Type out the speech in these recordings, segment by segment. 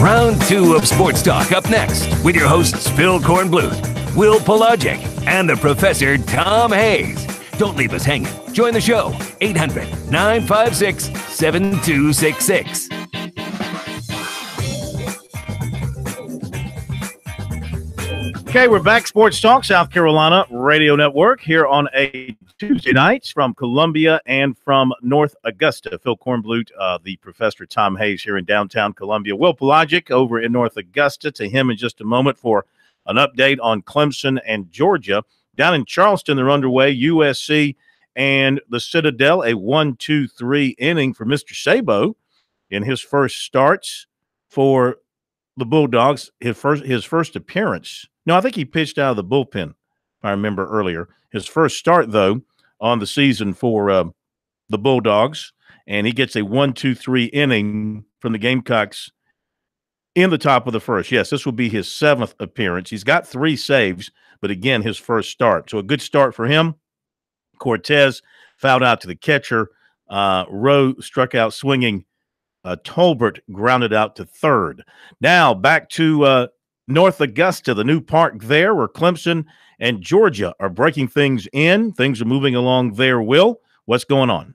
Round 2 of Sports Talk up next with your hosts Phil Kornblut, Will Pelagic, and the Professor Tom Hayes. Don't leave us hanging. Join the show, 800-956-7266. Okay, we're back. Sports Talk, South Carolina Radio Network, here on a Tuesday night from Columbia and from North Augusta. Phil Kornblut, the Professor Tom Hayes here in downtown Columbia. Will Pelagic over in North Augusta. To him in just a moment for an update on Clemson and Georgia. Down in Charleston, they're underway. USC and the Citadel, a 1-2-3 inning for Mr. Sabo in his first starts for the Bulldogs, his first appearance. No, I think he pitched out of the bullpen, if I remember earlier. His first start, though, on the season for the Bulldogs, and he gets a 1-2-3 inning from the Gamecocks in the top of the first. Yes, this will be his 7th appearance. He's got 3 saves, but again, his first start. So a good start for him. Cortez fouled out to the catcher. Rowe struck out swinging. Tolbert grounded out to third. Now back to North Augusta, the new park there where Clemson and Georgia are breaking things in. Things are moving along there. Will, what's going on?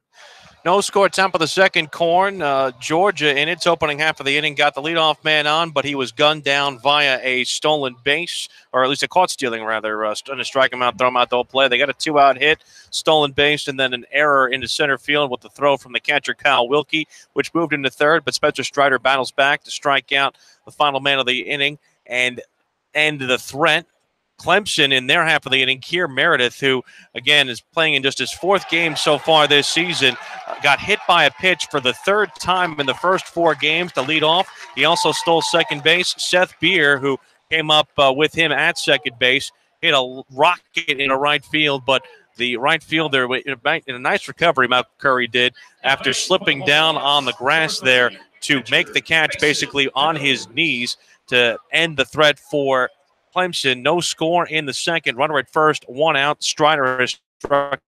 No score, top of the second, Corn. Georgia, in its opening half of the inning, got the leadoff man on, but he was gunned down via a stolen base, or at least a caught stealing, rather. Trying to strike him out, throw him out, they'll play. They got a 2-out hit, stolen base, and then an error into center field with the throw from the catcher, Kyle Wilkie, which moved into third, but Spencer Strider battles back to strike out the final man of the inning and end the threat. Clemson in their half of the inning, Keir Meredith, who, again, is playing in just his 4th game so far this season, got hit by a pitch for the 3rd time in the first 4 games to lead off. He also stole second base. Seth Beer, who came up with him at second base, hit a rocket in a right field, but the right fielder, in a nice recovery, Mount Curry did, after slipping down on the grass there to make the catch basically on his knees to end the threat for Clemson. No score in the second. Runner at first, 1 out. Strider has struck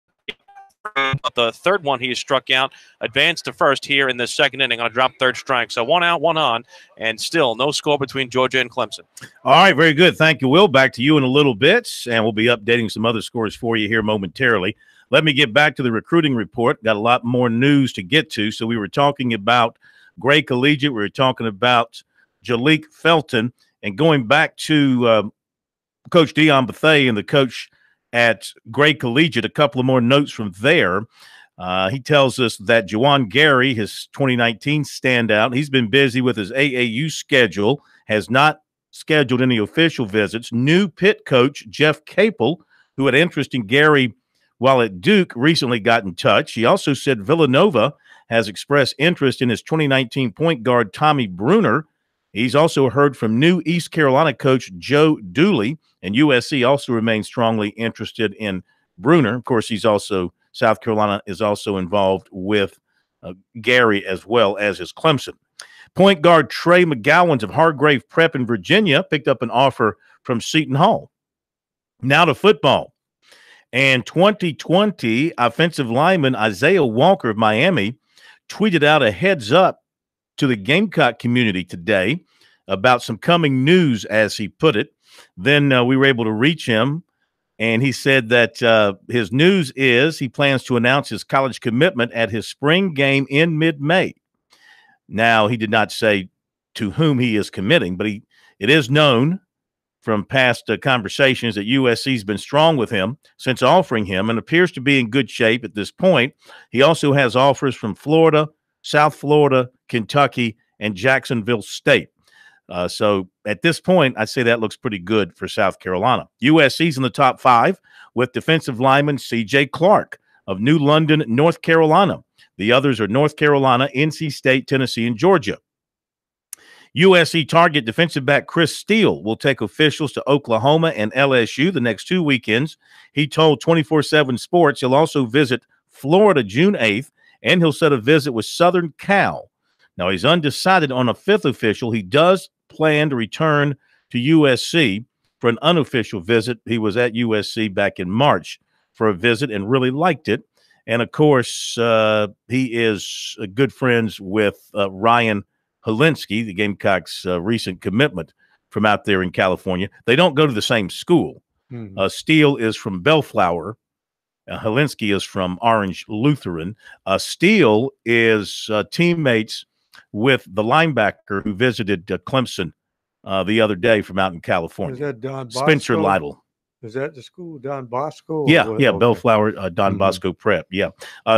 but the third one he struck out, advanced to first here in the second inning on a drop third strike. So 1 out, 1 on, and still no score between Georgia and Clemson. All right, very good. Thank you, Will. Back to you in a little bit, and we'll be updating some other scores for you here momentarily. Let me get back to the recruiting report. Got a lot more news to get to. So we were talking about Gray Collegiate. We were talking about Jalik Felton. And going back to Coach Dion Bethay and the coach at Gray Collegiate, a couple of more notes from there. He tells us that Juwan Gary, his 2019 standout, he's been busy with his AAU schedule, has not scheduled any official visits. New Pitt coach Jeff Capel, who had interest in Gary while at Duke, recently got in touch. He also said Villanova has expressed interest in his 2019 point guard Tommy Bruner. He's also heard from new East Carolina coach Joe Dooley, and USC also remains strongly interested in Bruner. Of course, South Carolina is also involved with Gary as well as is Clemson. Point guard Trey McGowans of Hargrave Prep in Virginia picked up an offer from Seton Hall. Now to football. And 2020 offensive lineman Isaiah Walker of Miami tweeted out a heads up to the Gamecock community today about some coming news, as he put it. Then we were able to reach him, and he said that his news is he plans to announce his college commitment at his spring game in mid-May. Now, he did not say to whom he is committing, but it is known from past conversations that USC has been strong with him since offering him and appears to be in good shape at this point. He also has offers from Florida, South Florida, Kentucky, and Jacksonville State. So at this point, I'd say that looks pretty good for South Carolina. USC's in the top 5 with defensive lineman C.J. Clark of New London, North Carolina. The others are North Carolina, NC State, Tennessee, and Georgia. USC target defensive back Chris Steele will take officials to Oklahoma and LSU the next 2 weekends. He told 24/7 Sports he'll also visit Florida June 8th, and he'll set a visit with Southern Cal. Now, he's undecided on a 5th official. He does plan to return to USC for an unofficial visit. He was at USC back in March for a visit and really liked it. And, of course, he is good friends with Ryan Helinski, the Gamecocks' recent commitment from out there in California. They don't go to the same school. Steele is from Bellflower. Helinski is from Orange Lutheran. Steele is teammates with the linebacker who visited Clemson the other day from out in California. Is that Don Bosco? Spencer Lytle. Is that the school, Don Bosco? Yeah, okay. Bellflower, Don Bosco Prep, yeah.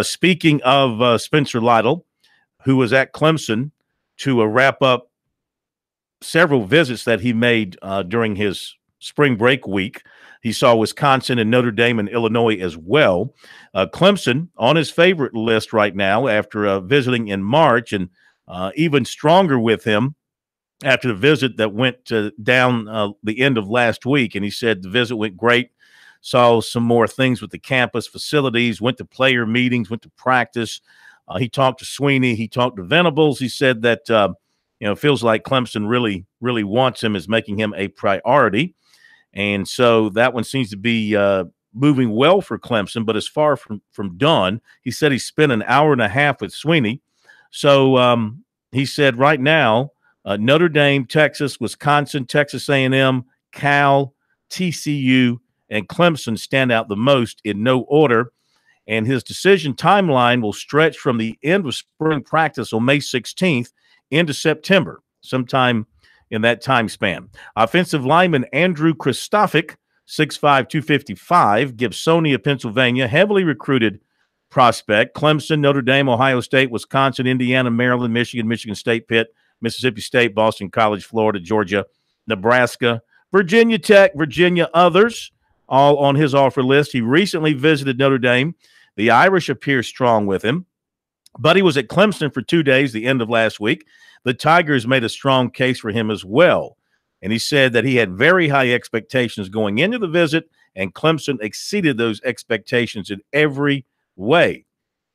Speaking of Spencer Lytle, who was at Clemson to wrap up several visits that he made during his spring break week. He saw Wisconsin and Notre Dame and Illinois as well. Clemson on his favorite list right now after visiting in March, and even stronger with him after the visit that went down the end of last week. And he said the visit went great, saw some more things with the campus facilities, went to player meetings, went to practice. He talked to Sweeney. He talked to Venables. He said that, feels like Clemson really, really wants him, is making him a priority. And so that one seems to be moving well for Clemson, but as far from done. He said he spent an hour and a half with Sweeney. So he said right now, Notre Dame, Texas, Wisconsin, Texas A&M, Cal, TCU, and Clemson stand out the most in no order. And his decision timeline will stretch from the end of spring practice on May 16th into September, sometime in that time span. Offensive lineman Andrew Kristofic, 6'5", 255, Gibsonia, Pennsylvania, heavily recruited prospect. Clemson, Notre Dame, Ohio State, Wisconsin, Indiana, Maryland, Michigan, Michigan State, Pitt, Mississippi State, Boston College, Florida, Georgia, Nebraska, Virginia Tech, Virginia, others, all on his offer list. He recently visited Notre Dame. The Irish appear strong with him, but he was at Clemson for 2 days, the end of last week. The Tigers made a strong case for him as well, and he said that he had very high expectations going into the visit, and Clemson exceeded those expectations in every way.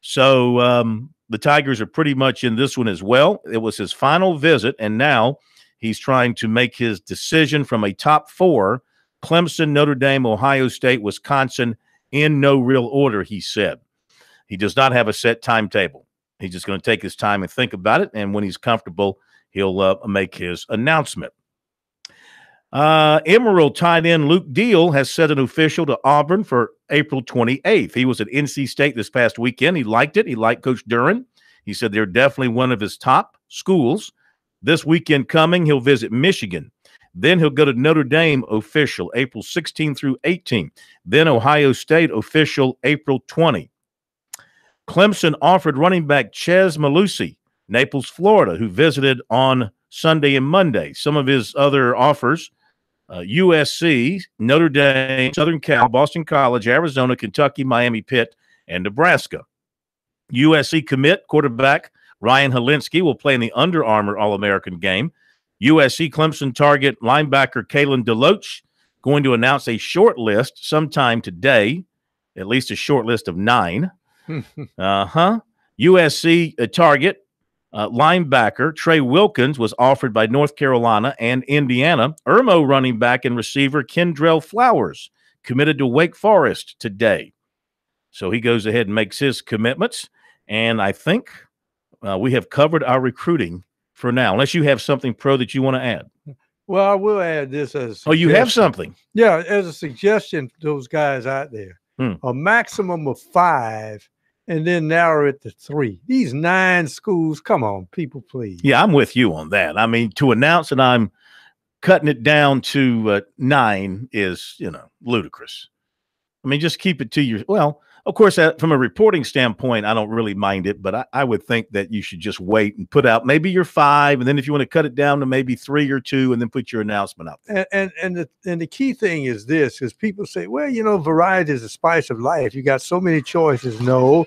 So the Tigers are pretty much in this one as well. It was his final visit, and now he's trying to make his decision from a top 4, Clemson, Notre Dame, Ohio State, Wisconsin, in no real order, he said. He does not have a set timetable. He's just going to take his time and think about it, and when he's comfortable, he'll make his announcement. Emerald tight end Luke Deal has set an official to Auburn for April 28th. He was at NC State this past weekend. He liked it. He liked Coach Duran. He said they're definitely one of his top schools. This weekend coming, he'll visit Michigan. Then he'll go to Notre Dame official April 16 through 18. Then Ohio State official April 20. Clemson offered running back Chez Malusi, Naples, Florida, who visited on Sunday and Monday. Some of his other offers, USC, Notre Dame, Southern Cal, Boston College, Arizona, Kentucky, Miami, Pitt, and Nebraska. USC commit quarterback Ryan Helinski will play in the Under Armour All-American game. USC Clemson target linebacker Kalen DeLoach going to announce a short list sometime today, at least a short list of 9. USC target linebacker Trey Wilkins was offered by North Carolina and Indiana. Irmo running back and receiver Kendrell Flowers committed to Wake Forest today. So he goes ahead and makes his commitments. And I think we have covered our recruiting for now, unless you have something pro that you want to add. Well, I will add this as a suggestion. Oh, you have something? Yeah, as a suggestion to those guys out there. A maximum of 5 and then narrow it to 3. These 9 schools, come on, people, please. Yeah, I'm with you on that. I mean, to announce that I'm cutting it down to 9 is, ludicrous. I mean, just keep it to your – well, of course, from a reporting standpoint, I don't really mind it, but I would think that you should just wait and put out maybe your 5, and then if you want to cut it down to maybe 3 or 2, and then put your announcement out there. And the key thing is this, because people say, well, variety is the spice of life. You got so many choices. No.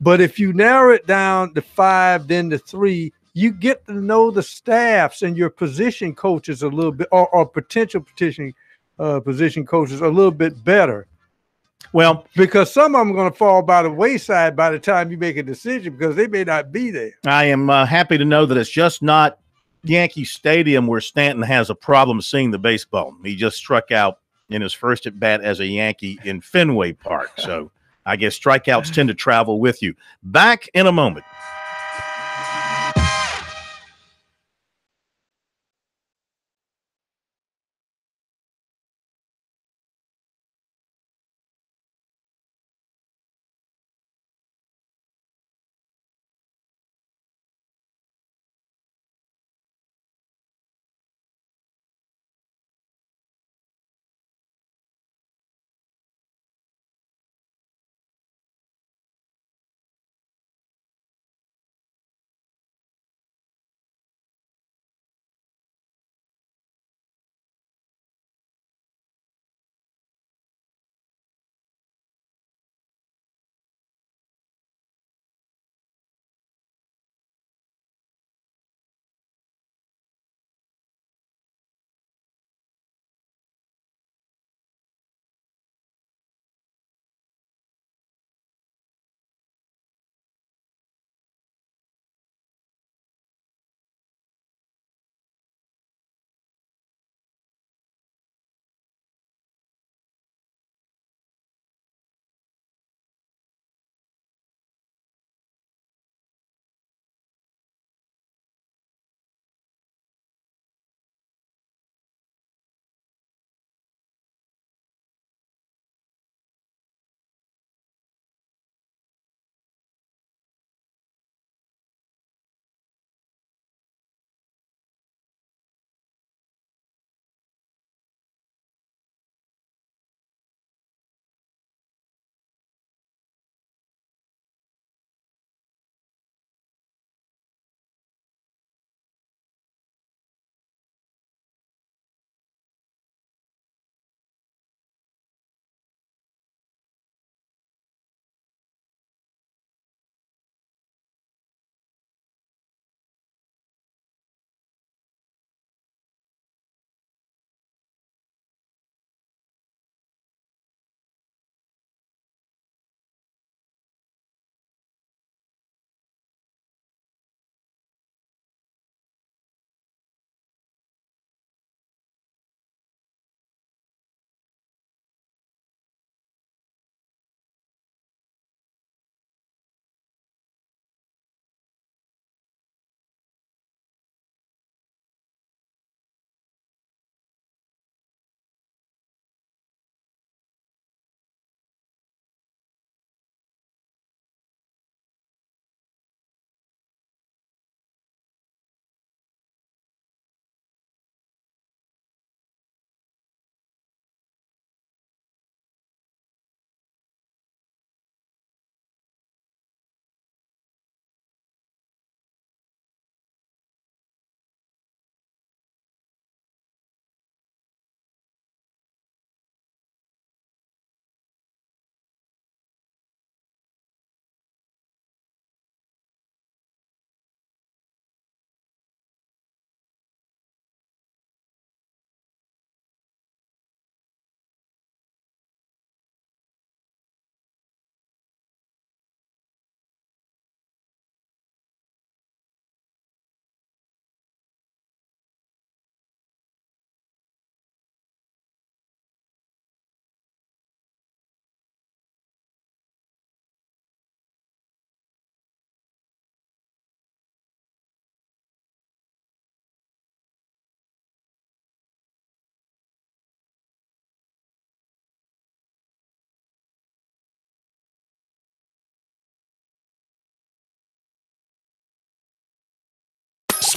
But if you narrow it down to 5, then to 3, you get to know the staffs and your position coaches a little bit, or potential position coaches a little bit better. Well, because some of them are going to fall by the wayside by the time you make a decision because they may not be there. I am happy to know that it's just not Yankee Stadium where Stanton has a problem seeing the baseball. He just struck out in his first at bat as a Yankee in Fenway Park. So I guess strikeouts tend to travel with you. Back in a moment.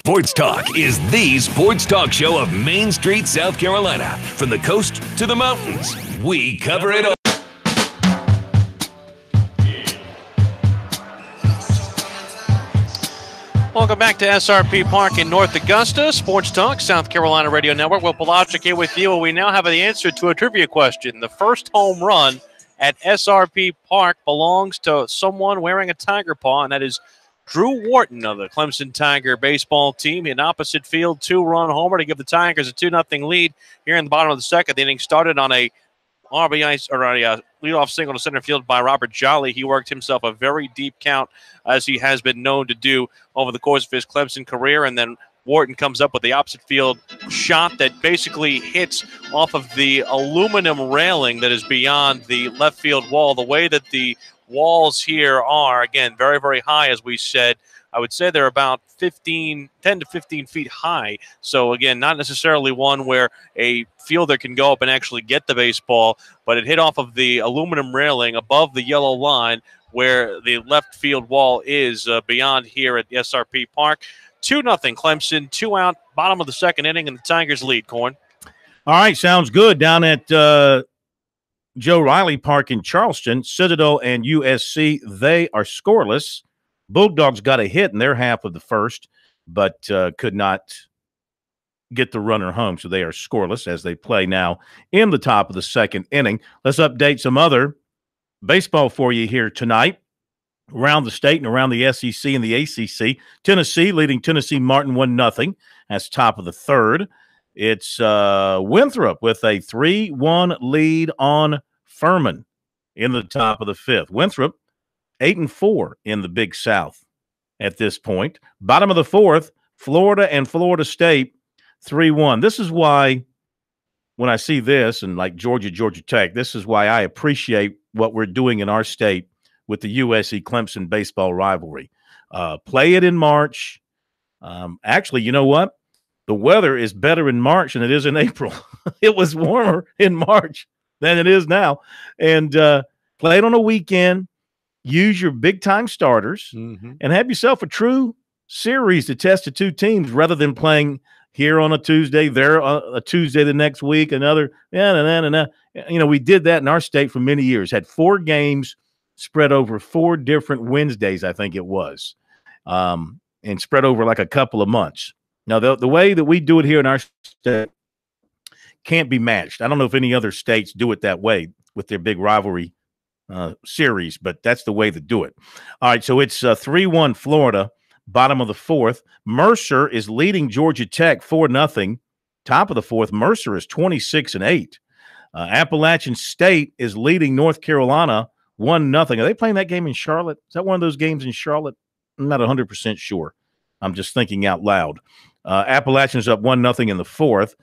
Sports Talk is the sports talk show of Main Street, South Carolina. From the coast to the mountains, we cover it all. Welcome back to SRP Park in North Augusta. Sports Talk, South Carolina Radio Network. Will Pelagic here with you. We now have the answer to a trivia question. The first home run at SRP Park belongs to someone wearing a Tiger paw, and that is Drew Wharton of the Clemson Tiger baseball team. In opposite field, 2-run homer to give the Tigers a 2-0 lead here in the bottom of the second. The inning started on a RBI or a leadoff single to center field by Robert Jolly. He worked himself a very deep count, as he has been known to do over the course of his Clemson career, and then Wharton comes up with the opposite field shot that basically hits off of the aluminum railing that is beyond the left field wall. The way that the walls here are, again, very, very high, as we said. I would say they're about 10 to 15 feet high. So, again, not necessarily one where a fielder can go up and actually get the baseball, but it hit off of the aluminum railing above the yellow line where the left field wall is beyond here at the SRP Park. 2-0 Clemson, 2 out, bottom of the second inning, and the Tigers lead, Corn. All right, sounds good. Down at Joe Riley Park in Charleston, Citadel and USC, they are scoreless. Bulldogs got a hit in their half of the first, but could not get the runner home, so they are scoreless as they play now in the top of the second inning. Let's update some other baseball for you here tonight. Around the state and around the SEC and the ACC, Tennessee leading Tennessee Martin 1-0. That's top of the third. It's Winthrop with a 3-1 lead on Furman in the top of the fifth. Winthrop 8-4 in the Big South at this point. Bottom of the fourth, Florida and Florida State 3-1. This is why when I see this, and like Georgia Tech, this is why I appreciate what we're doing in our state with the USC-Clemson baseball rivalry. Play it in March. Actually, you know what? The weather is better in March than it is in April. It was warmer in March than it is now. And play it on a weekend. Use your big-time starters and have yourself a true series to test the two teams rather than playing here on a Tuesday, there a Tuesday the next week, another. You know, we did that in our state for many years. Had 4 games spread over 4 different Wednesdays, I think it was, and spread over like a couple of months. Now, the way that we do it here in our state can't be matched. I don't know if any other states do it that way with their big rivalry series, but that's the way to do it. All right, so it's 3-1 Florida, bottom of the fourth. Mercer is leading Georgia Tech 4-0. Top of the fourth, Mercer is 26-8. Appalachian State is leading North Carolina 1-0. Are they playing that game in Charlotte? Is that one of those games in Charlotte? I'm not 100% sure. I'm just thinking out loud. Appalachian's up 1-0 in the fourth.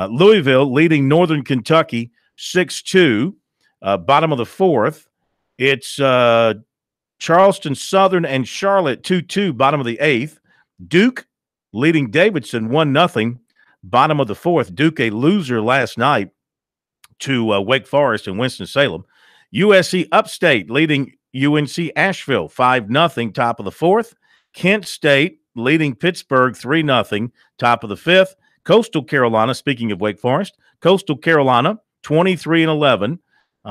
Louisville leading Northern Kentucky 6-2. Bottom of the fourth, it's Charleston Southern and Charlotte 2-2. Bottom of the eighth. Duke leading Davidson 1-0. Bottom of the fourth. Duke a loser last night to Wake Forest and Winston-Salem. USC Upstate leading UNC Asheville 5-0. Top of the fourth. Kent State leading Pittsburgh 3-0. Top of the fifth. Coastal Carolina, speaking of Wake Forest, Coastal Carolina 23-11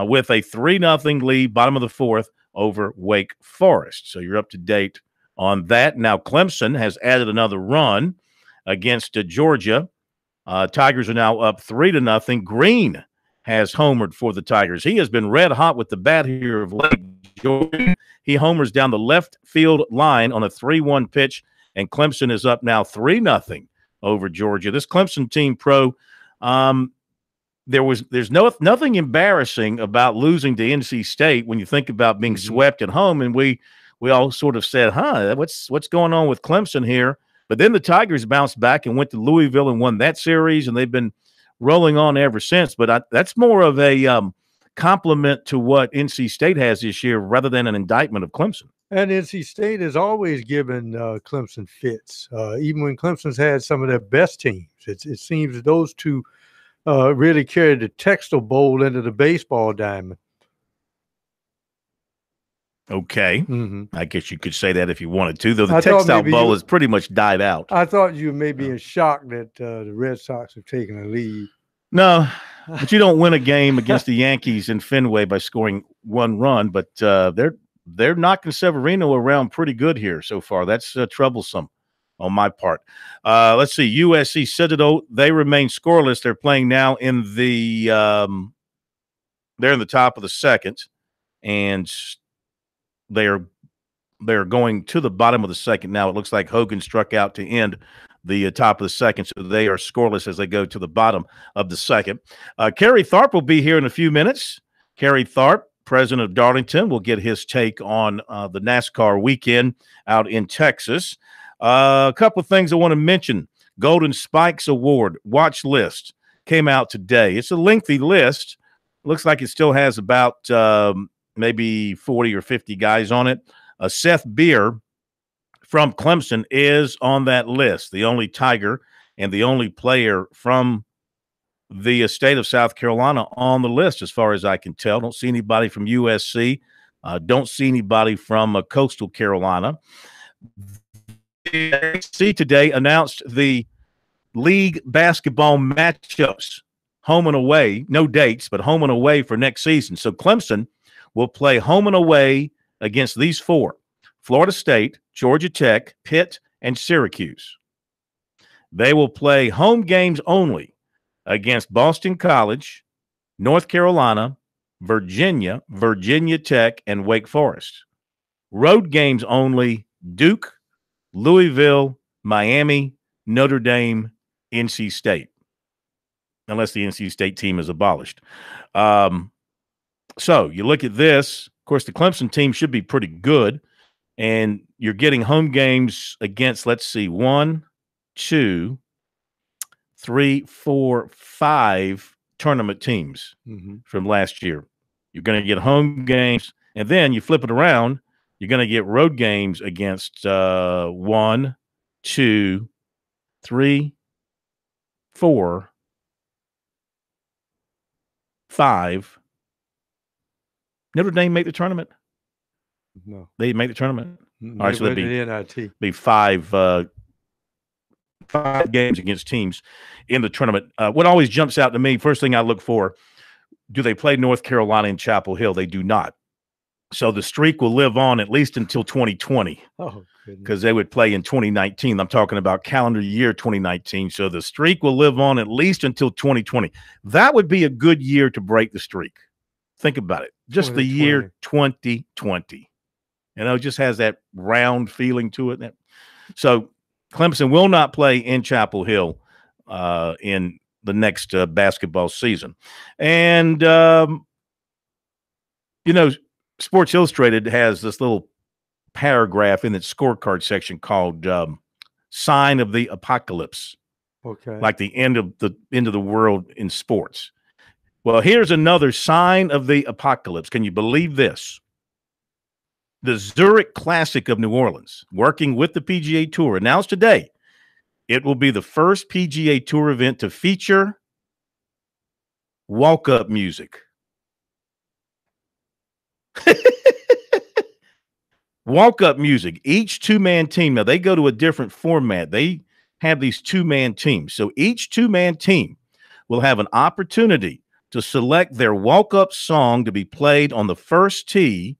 with a 3-0 lead, bottom of the fourth, over Wake Forest. So you're up to date on that. Now Clemson has added another run against Georgia. Tigers are now up 3-0. Green has homered for the Tigers. He has been red hot with the bat here of late. He homers down the left field line on a 3-1 pitch, and Clemson is up now 3-0 over Georgia. This Clemson team, Pro, there's nothing embarrassing about losing to NC State when you think about being swept at home, and we all sort of said, what's going on with Clemson here? But then the Tigers bounced back and went to Louisville and won that series, and they've been rolling on ever since. But that's more of a compliment to what NC State has this year rather than an indictment of Clemson. And NC State has always given Clemson fits, even when Clemson's had some of their best teams. It seems that those two really carried the Textile Bowl into the baseball diamond. Okay. Mm-hmm. I guess you could say that if you wanted to, though the I thought Textile maybe Bowl you- has pretty much died out. I thought you may be in shock that the Red Sox have taken a lead. No, but you don't win a game against the Yankees in Fenway by scoring 1 run. But they're knocking Severino around pretty good here so far. That's troublesome on my part. Let's see. USC Citadel, they remain scoreless. They're playing now in the they're in the top of the second, and they're going to the bottom of the second now. It looks like Hogan struck out to end the top of the second, so they are scoreless as they go to the bottom of the second. Kerry Tharp will be here in a few minutes. Kerry Tharp, president of Darlington, will get his take on the NASCAR weekend out in Texas. A couple of things I want to mention. Golden Spikes Award watch list came out today. It's a lengthy list. Looks like it still has about maybe 40 or 50 guys on it. Seth Beer from Clemson is on that list, the only Tiger and the only player from the state of South Carolina on the list, as far as I can tell. Don't see anybody from USC. Don't see anybody from Coastal Carolina. The SEC today announced the league basketball matchups, home and away, no dates, but home and away for next season. So Clemson will play home and away against these 4: Florida State, Georgia Tech, Pitt, and Syracuse. They will play home games only against Boston College, North Carolina, Virginia, Virginia Tech, and Wake Forest. Road games only: Duke, Louisville, Miami, Notre Dame, NC State, unless the NC State team is abolished. So you look at this. Of course, the Clemson team should be pretty good, and you're getting home games against, let's see, 1, 2, 3, 4, 5 tournament teams from last year. You're going to get home games, and then you flip it around, you're going to get road games against 1, 2, 3, 4, 5. Notre Dame make the tournament? No. They make the tournament? All right, so that'd be 5 games against teams in the tournament. What always jumps out to me, first thing I look for, do they play North Carolina in Chapel Hill? They do not. So the streak will live on at least until 2020 because they would play in 2019. I'm talking about calendar year 2019. So the streak will live on at least until 2020. That would be a good year to break the streak. Think about it. Just the year 2020. You know, it just has that round feeling to it. So Clemson will not play in Chapel Hill in the next basketball season. And, you know, Sports Illustrated has this little paragraph in its scorecard section called Sign of the Apocalypse. Okay. Like the end of the world in sports. Well, here's another sign of the apocalypse. Can you believe this? The Zurich Classic of New Orleans, working with the PGA Tour, announced today it will be the first PGA Tour event to feature walk-up music. Walk-up music. Each two-man team, now they go to a different format. They have these two-man teams. So each two-man team will have an opportunity to select their walk-up song to be played on the first tee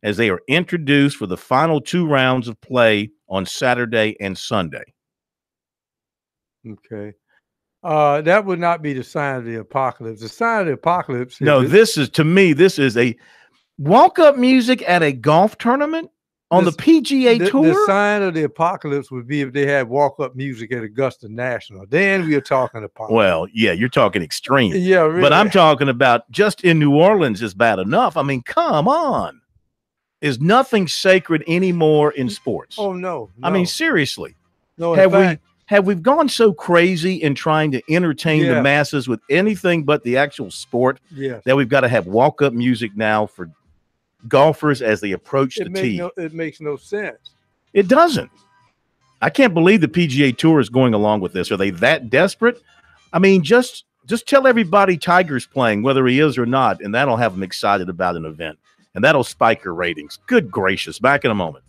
as they are introduced for the final 2 rounds of play on Saturday and Sunday. Okay. That would not be the sign of the apocalypse. The sign of the apocalypse. No, this is, to me, this is a walk-up music at a golf tournament on the PGA Tour. The sign of the apocalypse would be if they had walk-up music at Augusta National. Then we are talking apocalypse. Well, yeah, you're talking extreme. Yeah, really. But I'm talking about just in New Orleans is bad enough. I mean, come on. Is nothing sacred anymore in sports? Oh, no. I mean, seriously. No, Have we gone so crazy in trying to entertain the masses with anything but the actual sport that we've got to have walk-up music now for golfers as they approach the tee? It makes no sense. It doesn't. I can't believe the PGA Tour is going along with this. Are they that desperate? I mean, just tell everybody Tiger's playing, whether he is or not, and that'll have them excited about an event. and that'll spike your ratings. Good gracious. Back in a moment.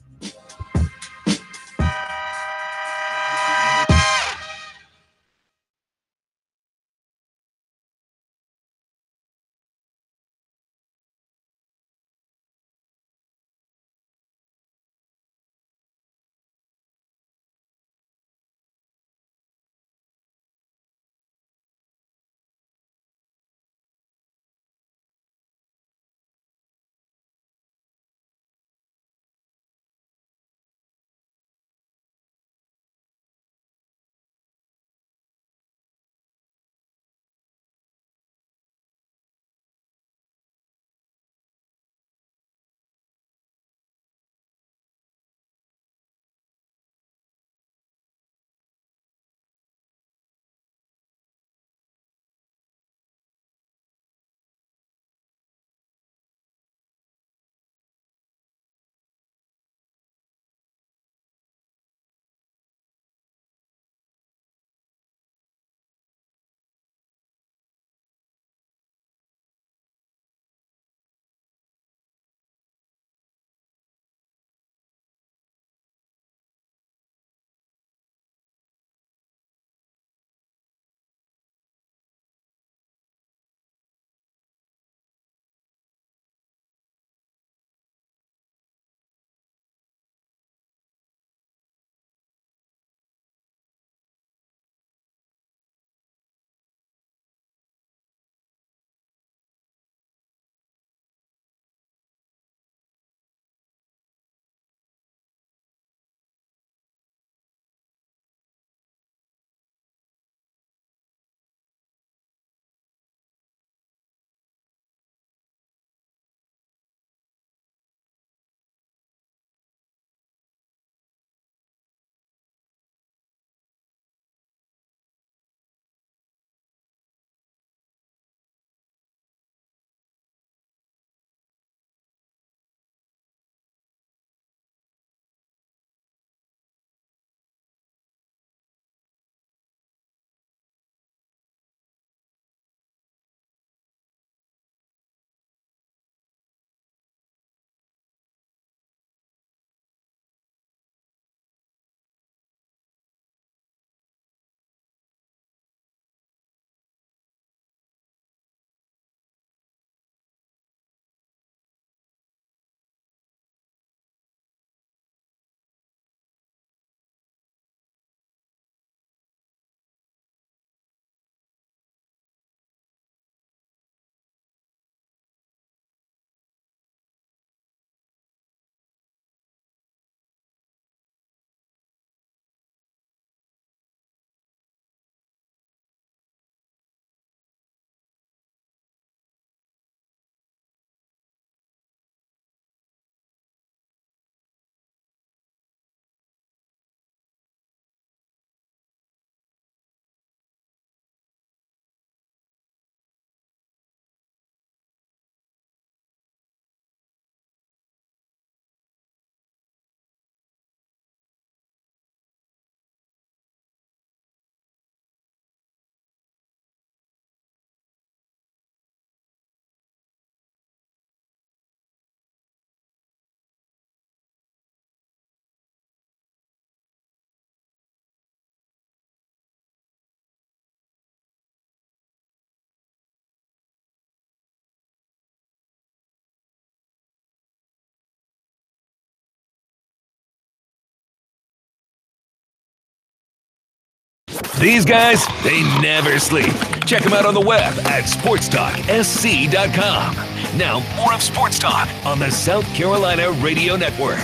These guys, they never sleep. Check them out on the web at SportsTalkSC.com. Now, more of Sports Talk on the South Carolina Radio Network.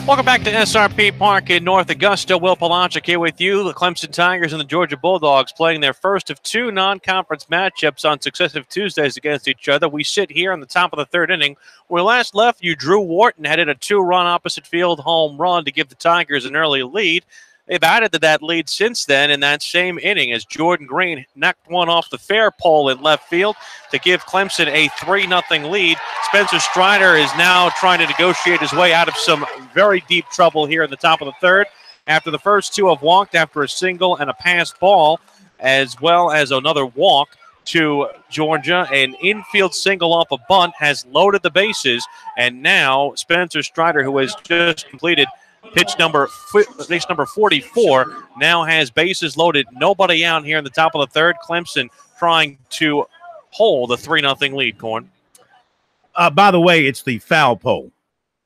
Welcome back to SRP Park in North Augusta. Will Pelagic here with you. The Clemson Tigers and the Georgia Bulldogs playing their first of two non-conference matchups on successive Tuesdays against each other. We sit here on the top of the third inning. Where last left you, Drew Wharton headed a two-run opposite field home run to give the Tigers an early lead. They've added to that lead since then in that same inning as Jordan Green knocked one off the fair pole in left field to give Clemson a 3-0 lead. Spencer Strider is now trying to negotiate his way out of some very deep trouble here in the top of the third after the first two have walked after a single and a passed ball as well as another walk. to Georgia. An infield single off a bunt has loaded the bases, and now Spencer Strider, who has just completed pitch number 44, now has bases loaded. Nobody out here in the top of the third. Clemson trying to hold a 3-0 lead, Corn. By the way, it's the foul pole,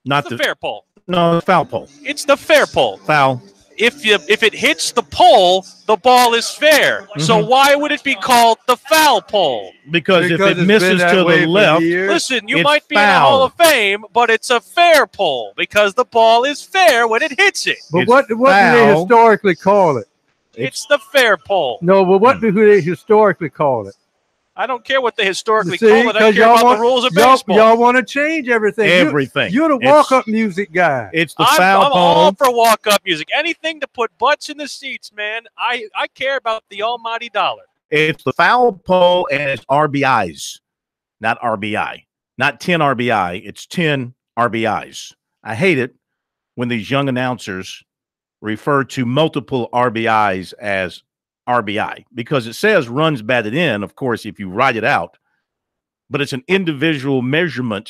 not the fair pole. No, the foul pole. It's the fair pole. Foul. If it hits the pole, the ball is fair. Mm-hmm. So why would it be called the foul pole? Because if it misses to the left, listen, you might be in the Hall of Fame, but it's a fair pole because the ball is fair when it hits it. But what do they historically call it? It's the fair pole. No, but what do they historically call it? I don't care what they historically call it. I care about the rules of baseball. Y'all want to change everything. Everything. You're the walk-up music guy. It's the foul pole. I'm all for walk-up music. Anything to put butts in the seats, man. I care about the almighty dollar. It's the foul pole, and it's RBIs, not RBI. Not 10 RBI. It's 10 RBIs. I hate it when these young announcers refer to multiple RBIs as RBI, because it says runs batted in, of course, if you write it out, but it's an individual measurement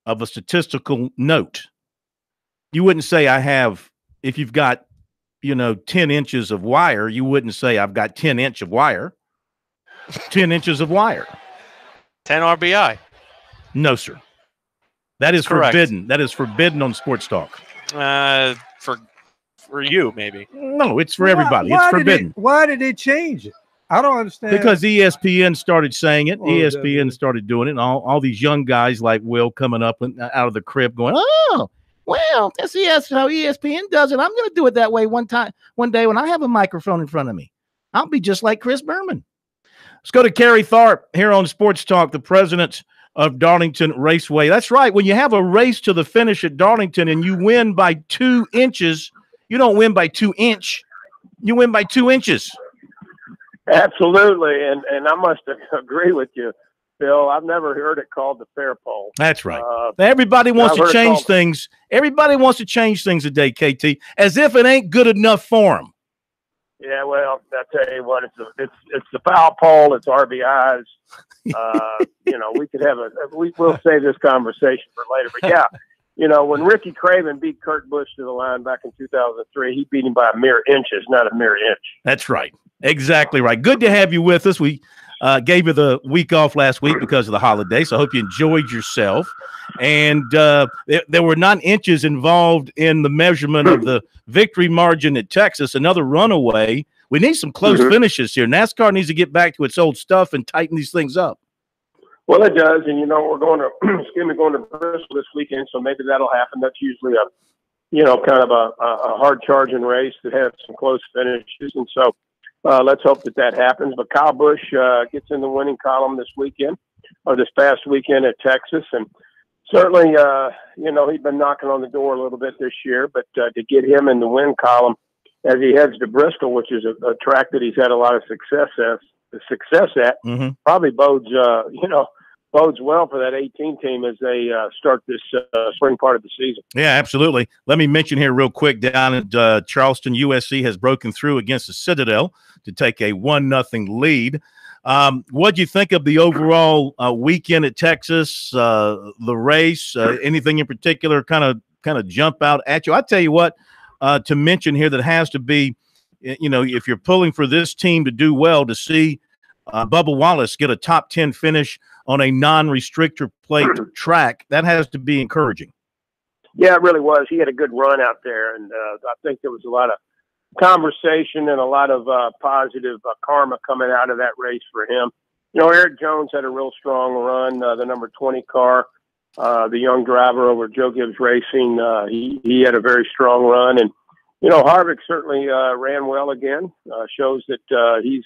of a statistical note. You wouldn't say if you've got, 10 inches of wire, you wouldn't say I've got 10 inch of wire, 10 inches of wire. 10 RBI. No, sir. That is correct. Forbidden. That is forbidden on Sports Talk. For you, maybe. No, it's for everybody. It's forbidden. Why did they change it? I don't understand. Because ESPN started saying it. ESPN started doing it. And all these young guys like Will coming up out of the crib going, oh, well, that's how ESPN does it. I'm going to do it that way one day when I have a microphone in front of me. I'll be just like Chris Berman. Let's go to Kerry Tharp here on Sports Talk, the president of Darlington Raceway. That's right. When you have a race to the finish at Darlington and you win by 2 inches, you don't win by 2 inch. You win by 2 inches. Absolutely. And I must agree with you, Phil. I've never heard it called the fair pole. That's right. Everybody wants to change things. Everybody wants to change things today, KT, as if it ain't good enough for them. Yeah, well, I tell you what, it's the foul pole. It's RBIs. We could have we'll save this conversation for later. But yeah. When Ricky Craven beat Kurt Busch to the line back in 2003, he beat him by a mere inches, not a mere inch. That's right. Exactly right. Good to have you with us. We gave you the week off last week because of the holiday, so I hope you enjoyed yourself. And there were not inches involved in the measurement of the victory margin at Texas, another runaway. We need some close finishes here. NASCAR needs to get back to its old stuff and tighten these things up. Well, it does, and we're going to going to Bristol this weekend, so maybe that'll happen. That's usually kind of a hard charging race that has some close finishes, and so let's hope that happens. But Kyle Busch gets in the winning column this weekend, or this past weekend at Texas, and certainly he's been knocking on the door a little bit this year, but to get him in the win column as he heads to Bristol, which is a track that he's had a lot of success at, probably bodes well for that 18 team as they start this spring part of the season. Yeah, absolutely. Let me mention here real quick, down at Charleston, USC has broken through against the Citadel to take a 1-0 lead. What do you think of the overall weekend at Texas, the race, anything in particular kind of jump out at you? I tell you what, to mention here that has to be, if you're pulling for this team to do well, to see Bubba Wallace get a top 10 finish on a non-restrictor plate track, that has to be encouraging. Yeah, it really was. He had a good run out there, and I think there was a lot of conversation and a lot of positive karma coming out of that race for him. Eric Jones had a real strong run, the number 20 car, the young driver over Joe Gibbs Racing. He had a very strong run, and Harvick certainly ran well again. Shows that he's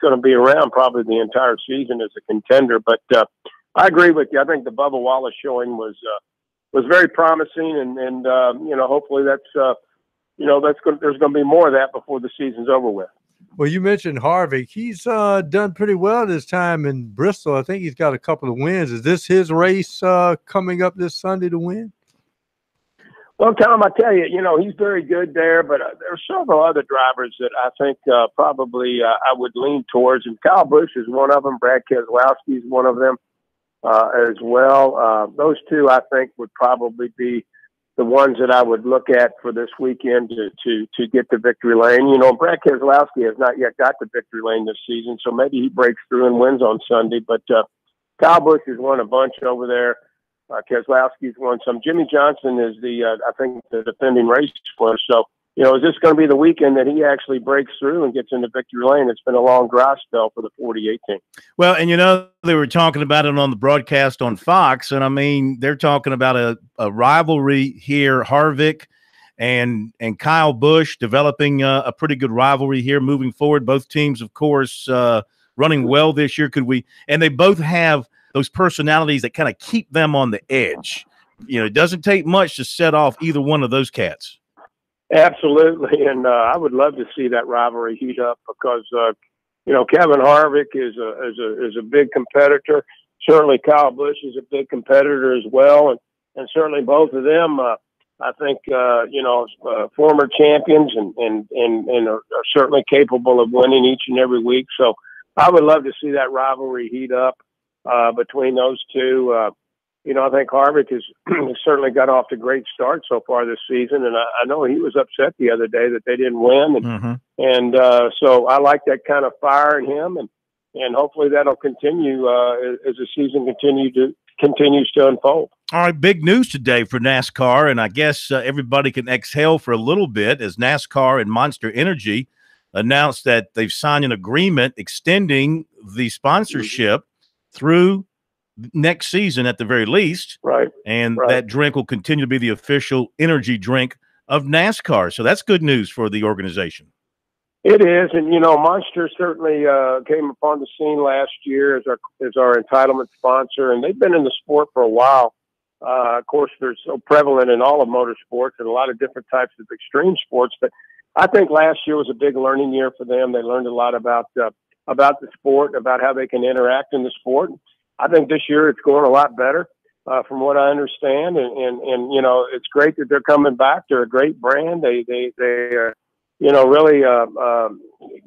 going to be around probably the entire season as a contender. But I agree with you. I think the Bubba Wallace showing was very promising, and hopefully that's there's going to be more of that before the season's over with. Well, you mentioned Harvick. He's done pretty well this time in Bristol. I think he's got a couple of wins. Is this his race coming up this Sunday to win? Well, Tom, I tell you, he's very good there, but there are several other drivers that I think probably I would lean towards, and Kyle Busch is one of them. Brad Keselowski is one of them as well. Those two, I think, would probably be the ones that I would look at for this weekend to get the victory lane. Brad Keselowski has not yet got the victory lane this season, so maybe he breaks through and wins on Sunday. But Kyle Busch has won a bunch over there. Keselowski's won some. Jimmy Johnson is I think, the defending race winner. So, is this going to be the weekend that he actually breaks through and gets into victory lane? It's been a long dry spell for the 48 team. Well, and they were talking about it on the broadcast on Fox, and I mean, they're talking about a rivalry here, Harvick and Kyle Busch developing a pretty good rivalry here moving forward. Both teams, of course, running well this year. And they both have those personalities that kind of keep them on the edge. It doesn't take much to set off either one of those cats. Absolutely, and I would love to see that rivalry heat up because Kevin Harvick is a big competitor. Certainly, Kyle Busch is a big competitor as well, and certainly both of them, I think, former champions and are certainly capable of winning each and every week. So I would love to see that rivalry heat up between those two. I think Harvick has certainly got off to a great start so far this season, and I know he was upset the other day that they didn't win, and so I like that kind of fire in him, and hopefully that'll continue as the season continues to unfold. All right, big news today for NASCAR, and I guess everybody can exhale for a little bit as NASCAR and Monster Energy announced that they've signed an agreement extending the sponsorship through next season at the very least. Right. And that drink will continue to be the official energy drink of NASCAR. So that's good news for the organization. It is. And, Monster certainly came upon the scene last year as our entitlement sponsor, and they've been in the sport for a while. Of course, they're so prevalent in all of motorsports and a lot of different types of extreme sports. But I think last year was a big learning year for them. They learned a lot about the sport, about how they can interact in the sport. I think this year it's going a lot better from what I understand. And it's great that they're coming back. They're a great brand. They really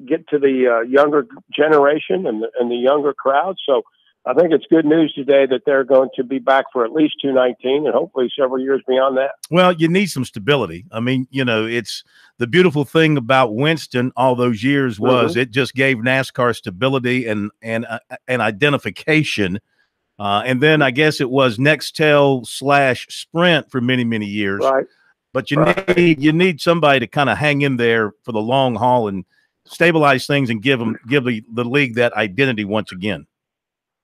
get to the younger generation and the younger crowd. So I think it's good news today that they're going to be back for at least 2019 and hopefully several years beyond that. Well, you need some stability. I mean, it's the beautiful thing about Winston all those years was it just gave NASCAR stability and identification. And then I guess it was Nextel / Sprint for many, many years. Right. But you need somebody to kind of hang in there for the long haul and stabilize things and give the league that identity once again.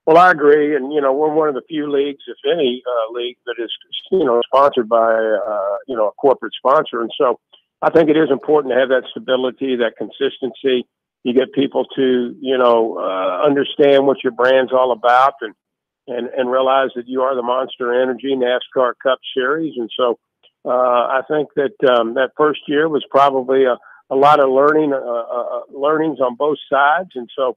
Well, I agree, and we're one of the few leagues, if any league, that is sponsored by a corporate sponsor, and so I think it is important to have that stability, that consistency. You get people to understand what your brand's all about, and realize that you are the Monster Energy NASCAR Cup Series, and so I think that that first year was probably a lot of learnings on both sides, and so.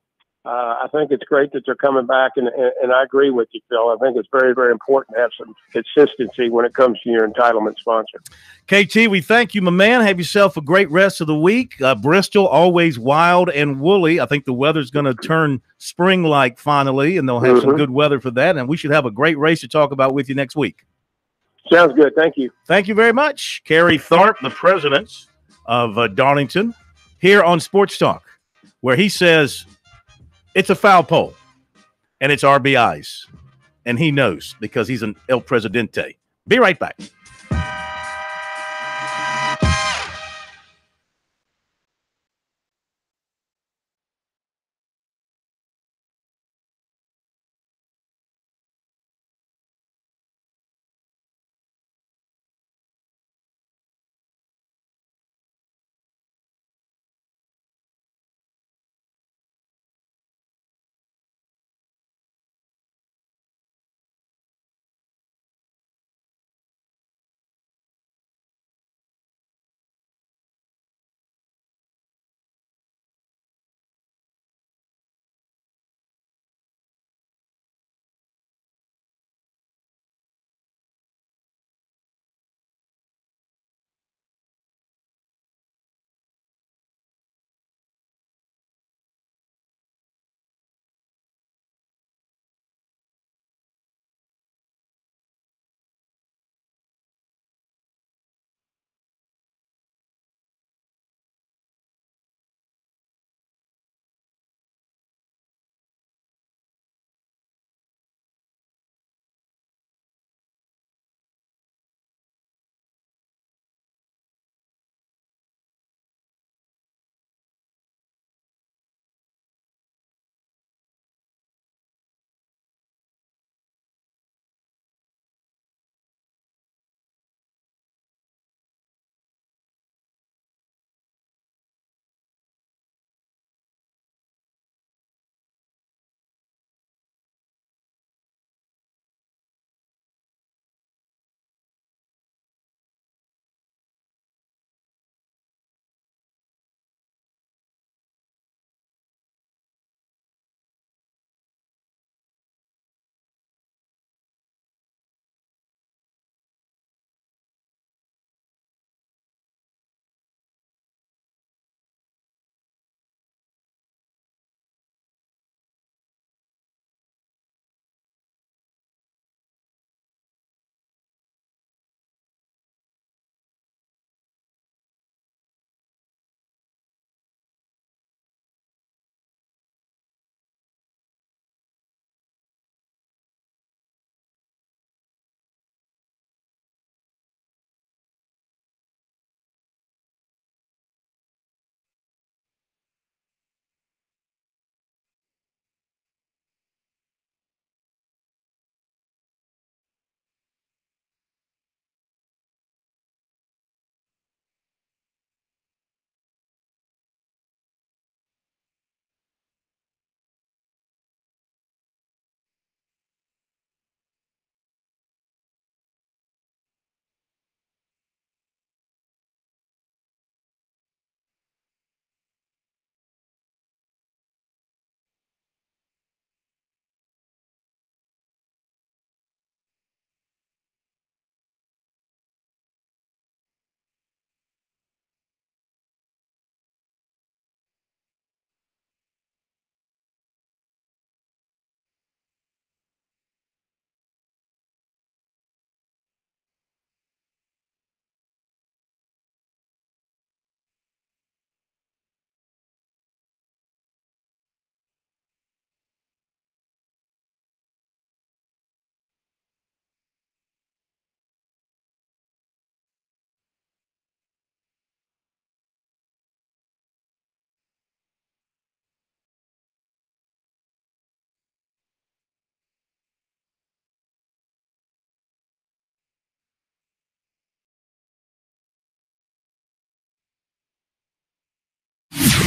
I think it's great that they're coming back, and I agree with you, Phil. I think it's very, very important to have some consistency when it comes to your entitlement sponsor. KT, we thank you, my man. Have yourself a great rest of the week. Bristol, always wild and woolly. I think the weather's going to turn spring-like finally, and they'll have some good weather for that, and we should have a great race to talk about with you next week. Sounds good. Thank you. Thank you very much. Kerry Tharp, the president of Darlington, here on Sports Talk, where he says – it's a foul pole, and it's RBIs, and he knows because he's an El Presidente. Be right back.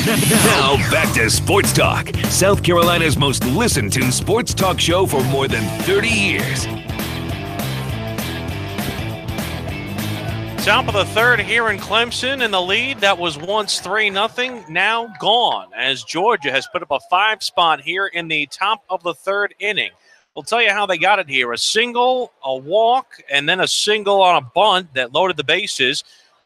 Now back to Sports Talk, South Carolina's most listened to sports talk show for more than 30 years. Top of the third here in Clemson, in the lead that was once 3-0, now gone, as Georgia has put up a 5-spot here in the top of the third inning. We'll tell you how they got it here. A single, a walk, and then a single on a bunt that loaded the bases.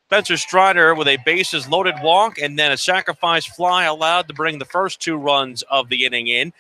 Spencer Strider with a bases-loaded walk, and then a sacrifice fly allowed to bring the first 2 runs of the inning in.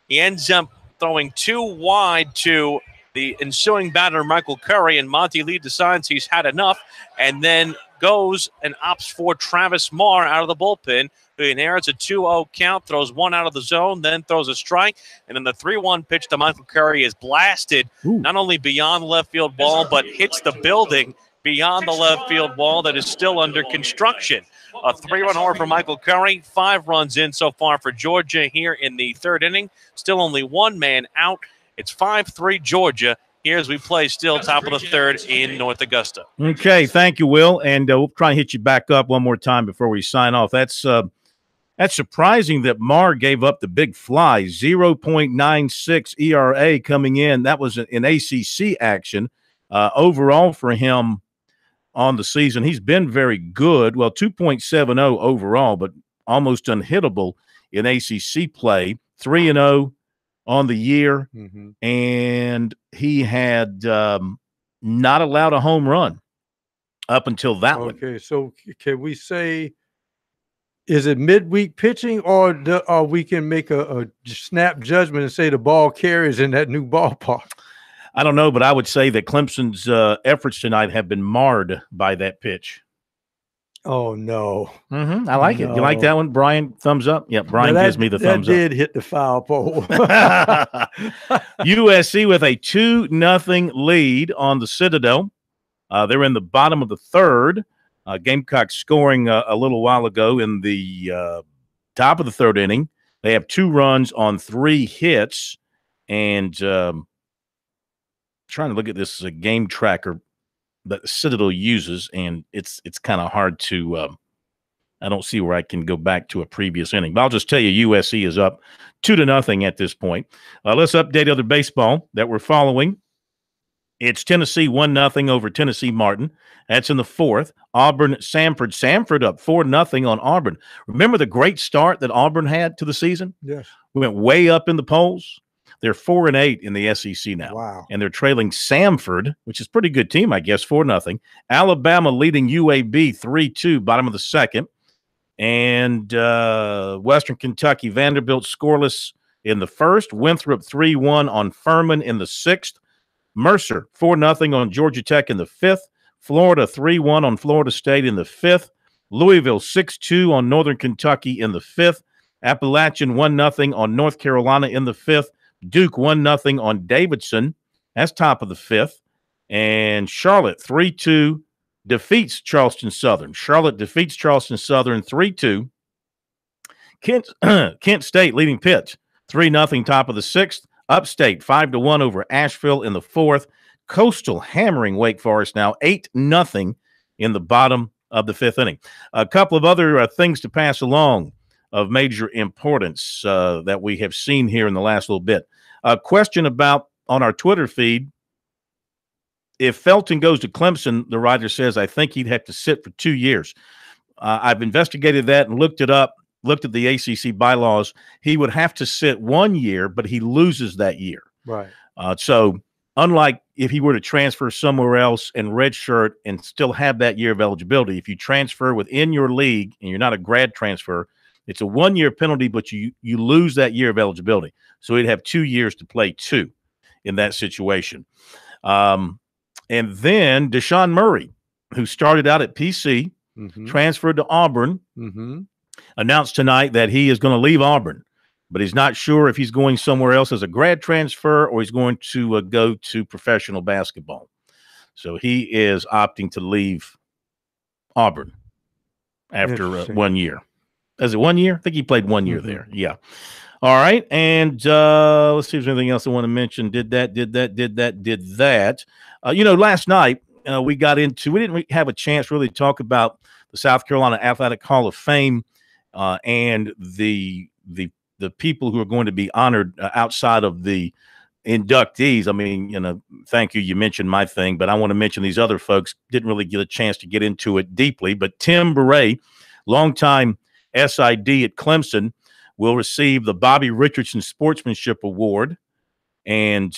He ends up throwing 2 wide to the ensuing batter, Michael Curry, and Monty Lee decides he's had enough and then goes and opts for Travis Marr out of the bullpen, who inherits a 2-0 count, throws 1 out of the zone, then throws a strike, and then the 3-1 pitch to Michael Curry is blasted not only beyond the left field wall, but hits the building beyond the left field wall that is still under construction. A 3-run homer for Michael Curry, 5 runs in so far for Georgia here in the third inning. Still only 1 man out. It's 5-3 Georgia here as we play still top of the third in North Augusta. Okay, thank you, Will. And we'll try and hit you back up one more time before we sign off. That's surprising that Marr gave up the big fly, 0.96 ERA coming in. That was in ACC action. Overall for him on the season, he's been very good. Well, 2.70 overall, but almost unhittable in ACC play. 3-0 on the year, and he had not allowed a home run up until that one. Okay, so can we say, is it midweek pitching, or we can make a snap judgment and say the ball carries in that new ballpark? I don't know, but I would say that Clemson's efforts tonight have been marred by that pitch. Oh, no. I like it. You like that one, Brian? Thumbs up? Yeah, Brian gives me the thumbs up. That did hit the foul pole. USC with a 2-0 lead on the Citadel. They're in the bottom of the third. Gamecocks scoring a little while ago in the top of the third inning. They have 2 runs on 3 hits. And trying to look at this as a game tracker that Citadel uses, and it's kind of hard to I don't see where I can go back to a previous inning. But I'll just tell you USC is up 2-0 at this point. Let's update other baseball that we're following. It's Tennessee 1-0 over Tennessee Martin. That's in the 4th. Auburn Samford. Samford up 4-0 on Auburn. Remember the great start that Auburn had to the season? Yes. We went way up in the polls. They're 4-8 in the SEC now. Wow. And they're trailing Samford, which is a pretty good team, I guess, 4-0. Alabama leading UAB 3-2, bottom of the second. And Western Kentucky, Vanderbilt scoreless in the 1st. Winthrop 3-1 on Furman in the 6th. Mercer 4-0 on Georgia Tech in the 5th. Florida 3-1 on Florida State in the 5th. Louisville 6-2 on Northern Kentucky in the 5th. Appalachian 1-0 on North Carolina in the 5th. Duke 1-0 on Davidson. That's top of the 5th. And Charlotte 3-2 defeats Charleston Southern. Charlotte defeats Charleston Southern 3-2. Kent State leading Pitt 3-0 top of the 6th. Upstate 5-1 over Asheville in the 4th. Coastal hammering Wake Forest now 8-0 in the bottom of the 5th inning. A couple of other things to pass along of major importance that we have seen here in the last little bit. A question about on our Twitter feed, if Felton goes to Clemson, the writer says, I think he'd have to sit for 2 years. I've investigated that and looked it up, looked at the ACC bylaws. He would have to sit 1 year, but he loses that year. Right. So unlike if he were to transfer somewhere else and redshirt and still have that year of eligibility, if you transfer within your league and you're not a grad transfer, it's a 1 year penalty, but you lose that year of eligibility. So he'd have 2 years to play 2 in that situation. And then Deshaun Murray, who started out at PC, transferred to Auburn, announced tonight that he is going to leave Auburn, but he's not sure if he's going somewhere else as a grad transfer or he's going to go to professional basketball. So he is opting to leave Auburn after 1 year. Is it 1 year? I think he played 1 year there. Yeah. All right. And let's see if there's anything else I want to mention. Did that. Last night we didn't have a chance really to talk about the South Carolina Athletic Hall of Fame and the people who are going to be honored outside of the inductees. I mean, thank you. You mentioned my thing, but I want to mention these other folks. Didn't really get a chance to get into it deeply, but Tim Beret, longtime SID at Clemson, will receive the Bobby Richardson Sportsmanship Award. And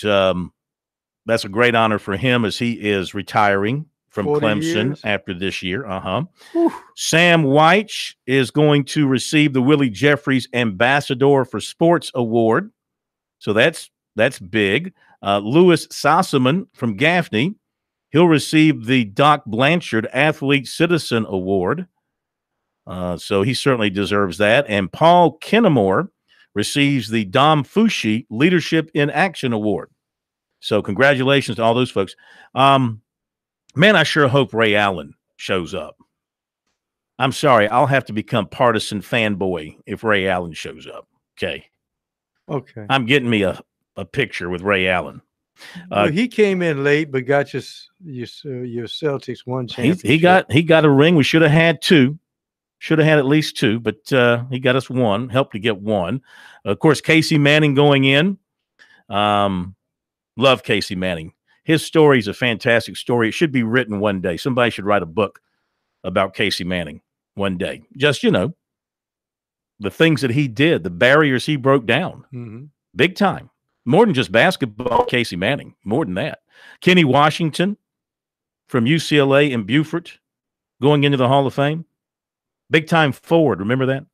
that's a great honor for him as he is retiring from Clemson after this year. Sam Weich is going to receive the Willie Jeffries Ambassador for Sports Award. So that's big. Louis Sossaman from Gaffney, he'll receive the Doc Blanchard Athlete Citizen Award. So he certainly deserves that. And Paul Kennemore receives the Dom Fushi Leadership in Action Award. So congratulations to all those folks. Man, I sure hope Ray Allen shows up. I'm sorry, I'll have to become partisan fanboy if Ray Allen shows up. Okay. I'm getting me a picture with Ray Allen. Well, he came in late, but got your Celtics one championship. He got a ring. We should have had two. Should have had at least two, but he got us one. Helped to get one. Of course, Casey Manning going in. Love Casey Manning. His story is a fantastic story. It should be written one day. Somebody should write a book about Casey Manning one day. Just, the things that he did, the barriers he broke down. Big time. More than just basketball, Casey Manning. More than that. Kenny Washington from UCLA and Beaufort going into the Hall of Fame. Big time forward. Remember that?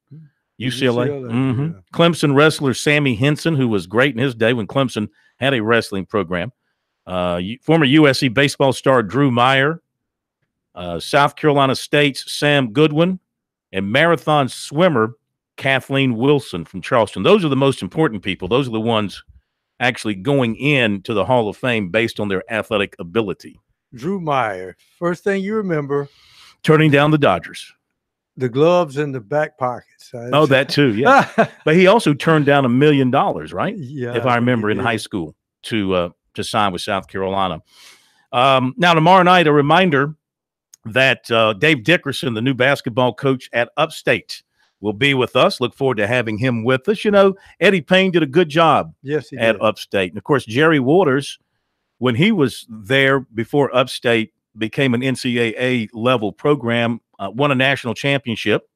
UCLA. Yeah. Clemson wrestler Sammy Henson, who was great in his day when Clemson had a wrestling program. Former USC baseball star Drew Meyer. South Carolina State's Sam Goodwin. And marathon swimmer Kathleen Wilson from Charleston. Those are the most important people. Those are the ones actually going into the Hall of Fame based on their athletic ability. Drew Meyer. First thing you remember. Turning down the Dodgers. The gloves in the back pockets. Oh, that too, yeah. But he also turned down $1 million, right? Yeah. If I remember, in high school to sign with South Carolina. Now, tomorrow night, a reminder that Dave Dickerson, the new basketball coach at Upstate, will be with us. Look forward to having him with us. Eddie Payne did a good job at Upstate. And, of course, Jerry Waters, when he was there before Upstate became an NCAA-level program, won a national championship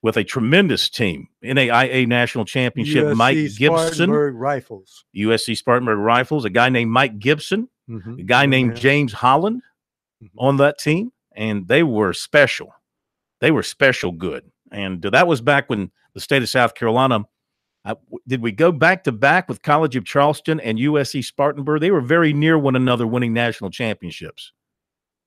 with a tremendous team. NAIA national championship, USC Mike Gibson. Spartanburg Rifles. USC Spartanburg Rifles, a guy named Mike Gibson, a guy named James Holland on that team, and they were special. They were special good. And that was back when the state of South Carolina, did we go back-to-back with College of Charleston and USC Spartanburg? They were very near one another winning national championships.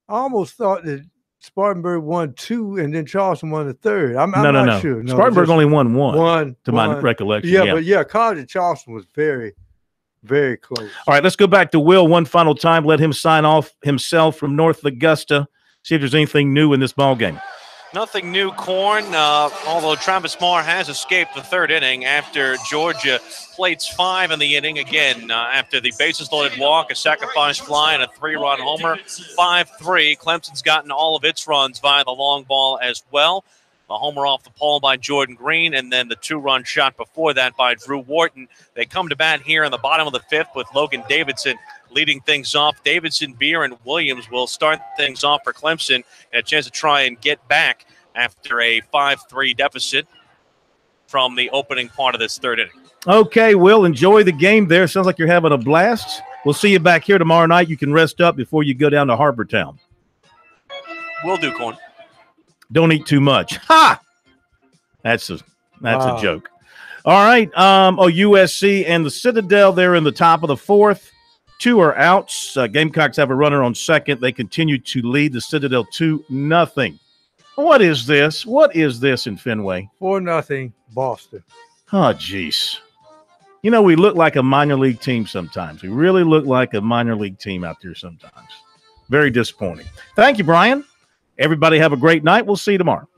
I almost thought that Spartanburg won 2 and then Charleston won the 3rd. I'm not sure. No, Spartanburg only won one, to my recollection. Yeah, but College of Charleston was very, very close. All right, let's go back to Will one final time. Let him sign off himself from North Augusta. See if there's anything new in this ball game. Nothing new, Corn, although Travis Marr has escaped the 3rd inning after Georgia plates 5 in the inning. Again, after the bases-loaded walk, a sacrifice fly, and a 3-run homer, 5-3. Clemson's gotten all of its runs via the long ball as well. A homer off the pole by Jordan Green, and then the 2-run shot before that by Drew Wharton. They come to bat here in the bottom of the 5th with Logan Davidson leading things off. Davidson, Beer, and Williams will start things off for Clemson, and a chance to try and get back after a 5-3 deficit from the opening part of this 3rd inning. Okay, Will, enjoy the game there. Sounds like you're having a blast. We'll see you back here tomorrow night. You can rest up before you go down to Harbor Town. Will do, Corn. Don't eat too much. Ha! That's a joke. All right. USC and the Citadel, they're in the top of the 4th. 2 are outs. Gamecocks have a runner on second. They continue to lead the Citadel 2-0. What is this? What is this in Fenway? 4-0 Boston. Oh, jeez. We look like a minor league team sometimes. We really look like a minor league team out there sometimes. Very disappointing. Thank you, Brian. Everybody have a great night. We'll see you tomorrow.